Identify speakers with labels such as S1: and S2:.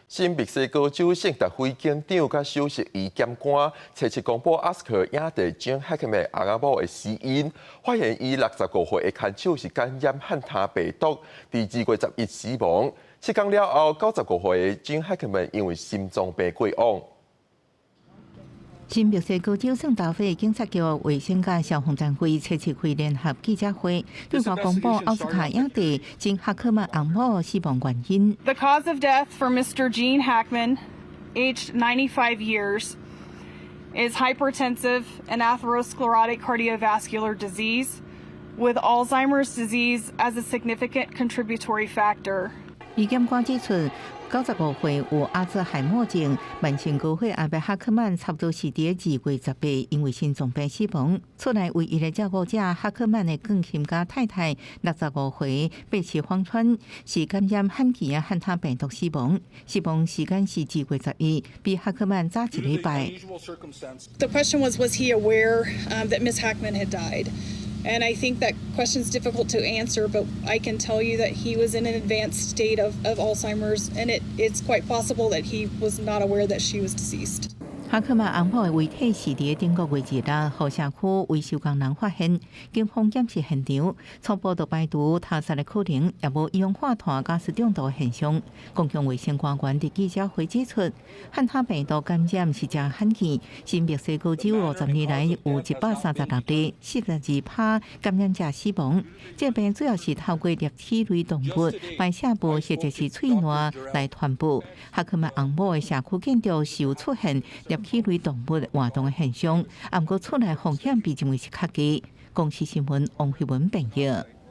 S1: 新墨西哥州圣达菲警长甲首席医检官查出公布奥斯卡影帝 Gene Hackman 阿仔某的死因，发现伊65岁的牵手是感染汉他病毒，伫2月11日死亡。7天了后，95岁的 Gene Hackman 因为心脏病过往。
S2: 新墨西哥州圣达菲警察局卫生甲消防单位7日开联合记者会，对外公布奥斯卡影帝金哈克曼翁某死亡原因。
S3: The cause of death for Mr. Gene Hackman, aged 95 years, is hypertensive and atherosclerotic cardiovascular disease, with Alzheimer's disease as a significant contributory factor.
S2: 医检官指出，95岁有阿兹海默症，慢性高血压的哈克曼差不多是伫2月18因为心脏病死亡。厝内唯一的照顾者哈克曼的更亲家太太65岁被刺芳川，是感染罕见的汉他病毒死亡。死亡时间是2月11，比哈克曼早1礼拜。
S3: The question was he aware that Ms. Hackman had died? And I think that question's difficult to answer, but I can tell you that he was in an advanced state of Alzheimer's, and it's quite possible that he was not aware that she was deceased.
S2: 哈克曼翁某的遗体是伫中国月2日后社区维修工人发现，警方检视现场，初步就排除他杀的可能，也无氧化碳加食中毒的现象。公共卫生官员伫记者会指出，汉他病毒感染是真罕见，新墨西哥州50年来有136例，42%感染者死亡。这病主要是透过猎体类动物、排泄物或者是喙瘰来传播。哈克曼翁某的社区建筑是有出现猎体类动物活动的现象，不过厝内风险比认为是较低。公视新闻王慧文报道。